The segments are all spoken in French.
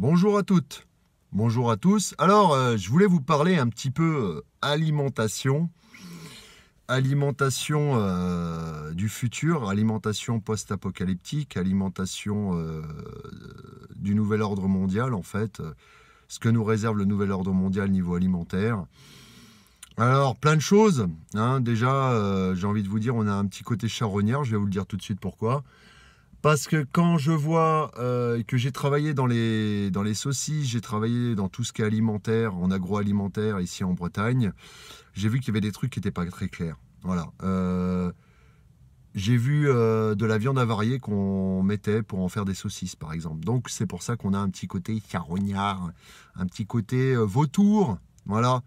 Bonjour à toutes, bonjour à tous. Alors, je voulais vous parler un petit peu alimentation, alimentation du futur, alimentation post-apocalyptique, alimentation du nouvel ordre mondial en fait, ce que nous réserve le nouvel ordre mondial niveau alimentaire. Alors, plein de choses, hein. Déjà, j'ai envie de vous dire, on a un petit côté charognard, je vais vous le dire tout de suite pourquoi. Parce que quand je vois que j'ai travaillé dans les saucisses, j'ai travaillé dans tout ce qui est alimentaire, en agroalimentaire ici en Bretagne, j'ai vu qu'il y avait des trucs qui n'étaient pas très clairs. Voilà. J'ai vu de la viande avariée qu'on mettait pour en faire des saucisses, par exemple. Donc c'est pour ça qu'on a un petit côté charognard, un petit côté vautour. Voilà.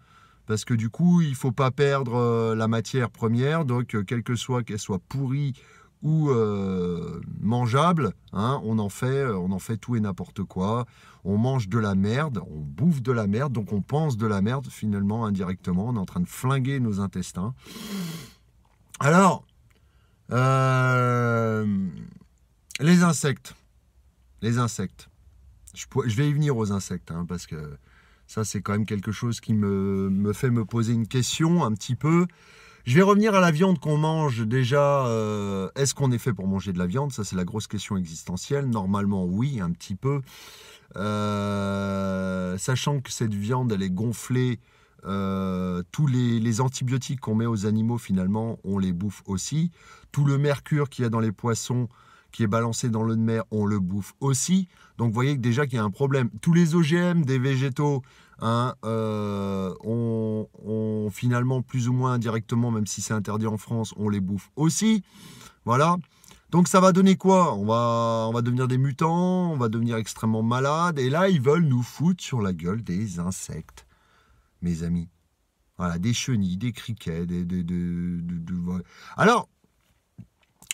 Parce que du coup, il ne faut pas perdre la matière première. Donc, quelle que soit qu'elle soit pourrie ou mangeable, hein, on en fait tout et n'importe quoi. On mange de la merde, on bouffe de la merde, donc on pense de la merde finalement indirectement. On est en train de flinguer nos intestins. Alors, euh, les insectes. Les insectes. Je vais y venir aux insectes, hein, parce que ça, c'est quand même quelque chose qui me fait me poser une question un petit peu. Je vais revenir à la viande qu'on mange déjà. Est-ce qu'on est fait pour manger de la viande? Ça, c'est la grosse question existentielle. Normalement, oui, un petit peu. Sachant que cette viande, elle est gonflée. Tous les antibiotiques qu'on met aux animaux, finalement, on les bouffe aussi. Tout le mercure qu'il y a dans les poissons, qui est balancé dans l'eau de mer, on le bouffe aussi. Donc, vous voyez que déjà qu'il y a un problème. Tous les OGM des végétaux, hein, on finalement, plus ou moins indirectement, même si c'est interdit en France, on les bouffe aussi. Voilà. Donc ça va donner quoi? On va devenir des mutants, on va devenir extrêmement malades. Et là, ils veulent nous foutre sur la gueule des insectes, mes amis. Voilà, des chenilles, des criquets, voilà. Alors,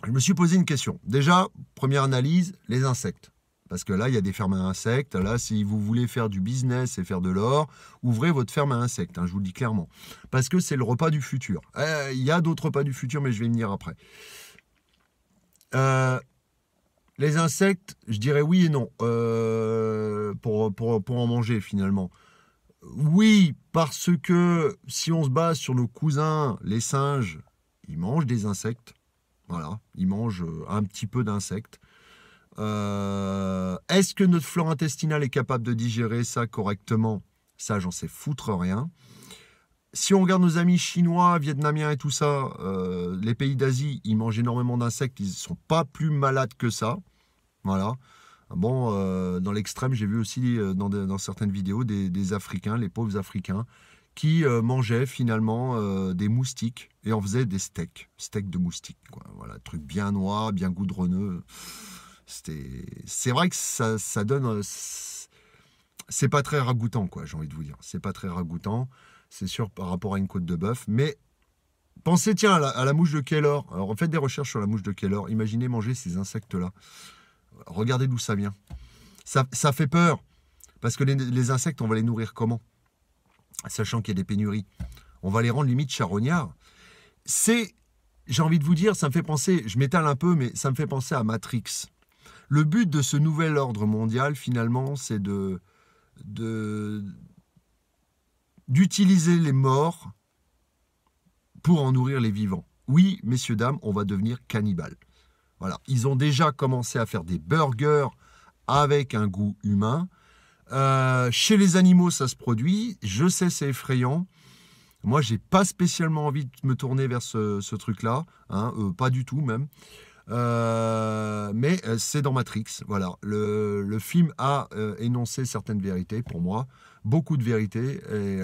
je me suis posé une question. Déjà, première analyse, les insectes. Parce que là, il y a des fermes à insectes. Là, si vous voulez faire du business et faire de l'or, ouvrez votre ferme à insectes, hein, je vous le dis clairement. Parce que c'est le repas du futur. Il y a d'autres repas du futur, mais je vais y venir après. Les insectes, je dirais oui et non. Pour en manger, finalement. Oui, parce que si on se base sur nos cousins, les singes, ils mangent des insectes. Voilà, ils mangent un petit peu d'insectes. Est-ce que notre flore intestinale est capable de digérer ça correctement? Ça, j'en sais foutre rien. Si on regarde nos amis chinois, vietnamiens et tout ça, les pays d'Asie, ils mangent énormément d'insectes, ils ne sont pas plus malades que ça. Voilà. Bon, dans l'extrême, j'ai vu aussi dans certaines vidéos des Africains, les pauvres Africains, qui mangeaient finalement des moustiques et en faisaient des steaks de moustiques, quoi. Voilà, truc bien noir, bien goudronneux. C'est vrai que ça donne... c'est pas très ragoûtant, quoi, j'ai envie de vous dire. C'est pas très ragoûtant, c'est sûr, par rapport à une côte de bœuf. Mais pensez, tiens, à la mouche de Keller. Alors, faites des recherches sur la mouche de Keller. Imaginez manger ces insectes-là. Regardez d'où ça vient. Ça fait peur. Parce que les insectes, on va les nourrir comment? Sachant qu'il y a des pénuries. On va les rendre limite charognards. J'ai envie de vous dire, ça me fait penser, je m'étale un peu, mais ça me fait penser à Matrix. Le but de ce nouvel ordre mondial, finalement, c'est d'utiliser les morts pour en nourrir les vivants. Oui, messieurs, dames, on va devenir cannibales. Voilà. Ils ont déjà commencé à faire des burgers avec un goût humain. Chez les animaux, ça se produit. Je sais, c'est effrayant. Moi, j'ai pas spécialement envie de me tourner vers ce truc-là. Hein, pas du tout, même. Mais c'est dans Matrix. Voilà. Le film a énoncé certaines vérités pour moi. Beaucoup de vérités. Et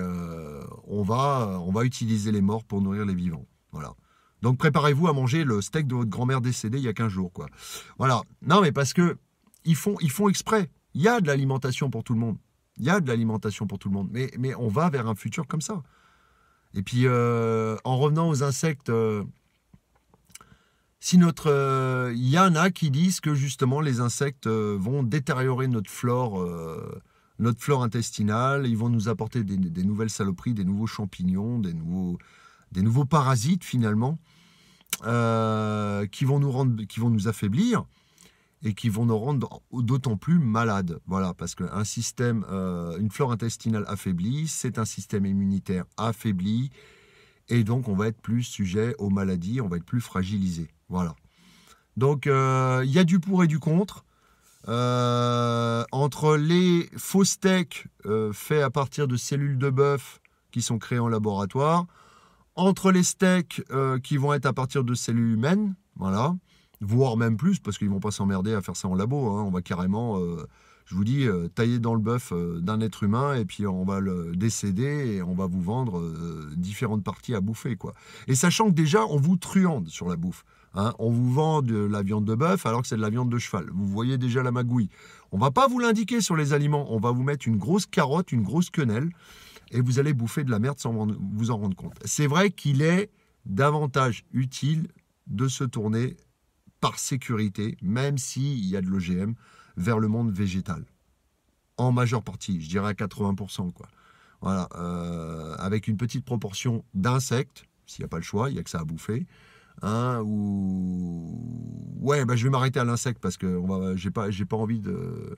on va utiliser les morts pour nourrir les vivants. Voilà. Donc préparez-vous à manger le steak de votre grand-mère décédée il y a 15 jours, quoi. Voilà. Non, mais parce que ils font exprès. Il y a de l'alimentation pour tout le monde. Il y a de l'alimentation pour tout le monde. Mais on va vers un futur comme ça. Et puis, en revenant aux insectes, il y en a qui disent que justement les insectes vont détériorer notre flore intestinale. Ils vont nous apporter des nouvelles saloperies, des nouveaux champignons, des nouveaux parasites finalement, qui vont nous affaiblir. et qui vont nous rendre d'autant plus malades. Voilà, parce qu'un système, une flore intestinale affaiblie, c'est un système immunitaire affaibli, et donc on va être plus sujet aux maladies, on va être plus fragilisé. Voilà. Donc il y a du pour et du contre. Entre les faux steaks faits à partir de cellules de bœuf qui sont créées en laboratoire, entre les steaks qui vont être à partir de cellules humaines, voilà, voire même plus, parce qu'ils ne vont pas s'emmerder à faire ça en labo, hein. On va carrément, je vous dis, tailler dans le bœuf d'un être humain, et puis on va le décéder, et on va vous vendre différentes parties à bouffer, quoi. Et sachant que déjà, on vous truande sur la bouffe. Hein, on vous vend de la viande de bœuf alors que c'est de la viande de cheval. Vous voyez déjà la magouille. On ne va pas vous l'indiquer sur les aliments. On va vous mettre une grosse carotte, une grosse quenelle, et vous allez bouffer de la merde sans vous en rendre compte. C'est vrai qu'il est davantage utile de se tourner par sécurité, même s'il y a de l'OGM, vers le monde végétal. En majeure partie, je dirais à 80%, quoi. Voilà, avec une petite proportion d'insectes, s'il n'y a pas le choix, il n'y a que ça à bouffer. Hein, ouais, bah, je vais m'arrêter à l'insecte parce que j'ai pas envie de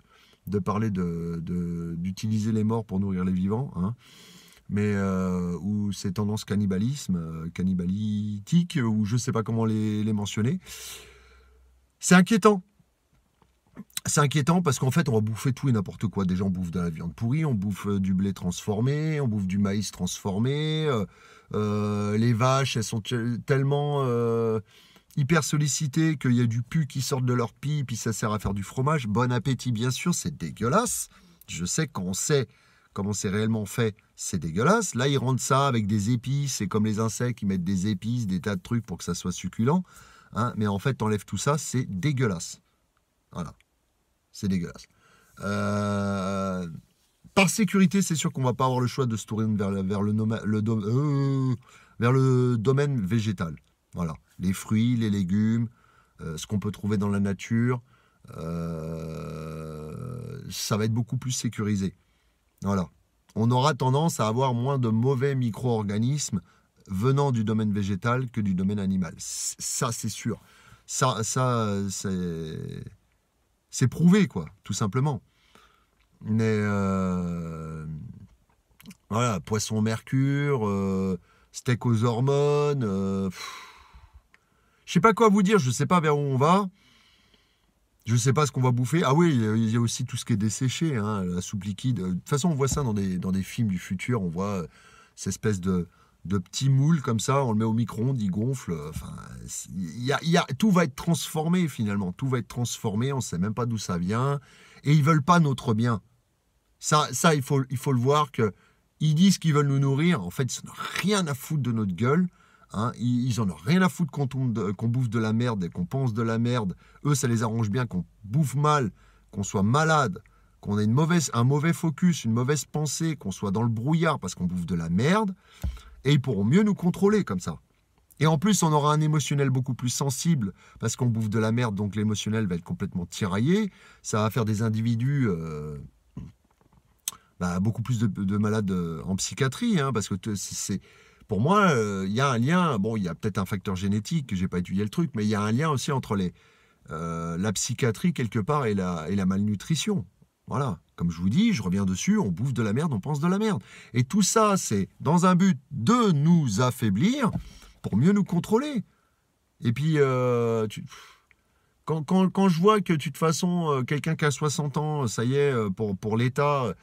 parler d'utiliser les morts pour nourrir les vivants, hein. Mais ou ces tendances cannibalitique, ou je sais pas comment les mentionner. C'est inquiétant. C'est inquiétant parce qu'en fait, on va bouffer tout et n'importe quoi. Déjà, on bouffe de la viande pourrie, on bouffe du blé transformé, on bouffe du maïs transformé. Les vaches, elles sont tellement hyper sollicitées qu'il y a du pu qui sort de leur pie, puis ça sert à faire du fromage. Bon appétit, bien sûr, c'est dégueulasse. Je sais quand on sait comment c'est réellement fait, c'est dégueulasse. Là, ils rendent ça avec des épices, c'est comme les insectes, ils mettent des épices, des tas de trucs pour que ça soit succulent. Hein, mais en fait, t'enlèves tout ça, c'est dégueulasse. Voilà. C'est dégueulasse. Par sécurité, c'est sûr qu'on va pas avoir le choix de se tourner vers le domaine végétal. Voilà. Les fruits, les légumes, ce qu'on peut trouver dans la nature, ça va être beaucoup plus sécurisé. Voilà. On aura tendance à avoir moins de mauvais micro-organismes venant du domaine végétal que du domaine animal. Ça, c'est sûr. Ça c'est prouvé, quoi, tout simplement. Mais voilà, poisson au mercure, steak aux hormones, je sais pas quoi vous dire, je sais pas vers où on va, je sais pas ce qu'on va bouffer. Ah oui, il y a aussi tout ce qui est desséché, hein, la soupe liquide. De toute façon, on voit ça dans des films du futur, on voit cette espèce de petits moules comme ça, on le met au micro-ondes, il gonfle. Enfin, tout va être transformé finalement. Tout va être transformé, on ne sait même pas d'où ça vient. Et ils ne veulent pas notre bien. Ça il faut le voir qu'ils disent qu'ils veulent nous nourrir. En fait, ils n'en ont rien à foutre de notre gueule. Hein. Ils en ont rien à foutre qu'on bouffe de la merde et qu'on pense de la merde. Eux, ça les arrange bien qu'on bouffe mal, qu'on soit malade, qu'on ait un mauvais focus, une mauvaise pensée, qu'on soit dans le brouillard parce qu'on bouffe de la merde. Et ils pourront mieux nous contrôler comme ça. Et en plus, on aura un émotionnel beaucoup plus sensible parce qu'on bouffe de la merde, donc l'émotionnel va être complètement tiraillé. Ça va faire des individus beaucoup plus de malades en psychiatrie, hein, parce que pour moi, il y a un lien. Bon, il y a peut-être un facteur génétique, que j'ai pas étudié le truc, mais il y a un lien aussi entre la psychiatrie quelque part et la malnutrition. Voilà, comme je vous dis, je reviens dessus, on bouffe de la merde, on pense de la merde. Et tout ça, c'est dans un but de nous affaiblir pour mieux nous contrôler. Et puis, quand je vois que de toute façon, quelqu'un qui a 60 ans, ça y est, pour l'État,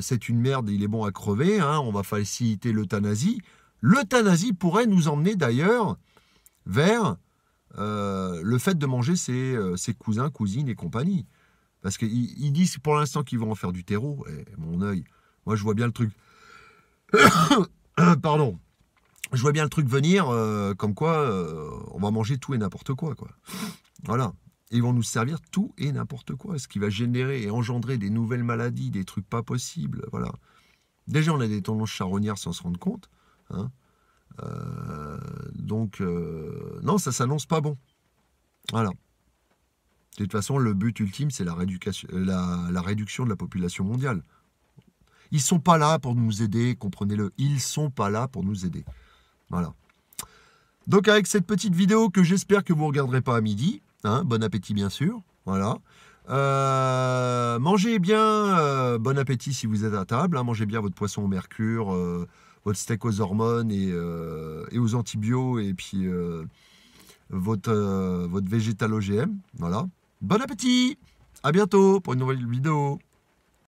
c'est une merde, il est bon à crever, hein, on va faciliter l'euthanasie. L'euthanasie pourrait nous emmener d'ailleurs vers le fait de manger ses cousins, cousines et compagnie. Parce qu'ils disent pour l'instant qu'ils vont en faire du terreau. Et mon œil, moi je vois bien le truc. Pardon. Je vois bien le truc venir, comme quoi on va manger tout et n'importe quoi. Voilà. Et ils vont nous servir tout et n'importe quoi. Ce qui va générer et engendrer des nouvelles maladies, des trucs pas possibles. Voilà. Déjà, on a des tendances charognards sans se rendre compte. Hein. Donc, non, ça s'annonce pas bon. Voilà. De toute façon, le but ultime, c'est la réduction de la population mondiale. Ils ne sont pas là pour nous aider, comprenez-le. Ils ne sont pas là pour nous aider. Voilà. Donc avec cette petite vidéo que j'espère que vous ne regarderez pas à midi, hein, bon appétit bien sûr, Voilà. Mangez bien, bon appétit si vous êtes à table, hein, mangez bien votre poisson au mercure, votre steak aux hormones et aux antibiotiques, et puis votre végétal OGM. Voilà. Bon appétit! À bientôt pour une nouvelle vidéo.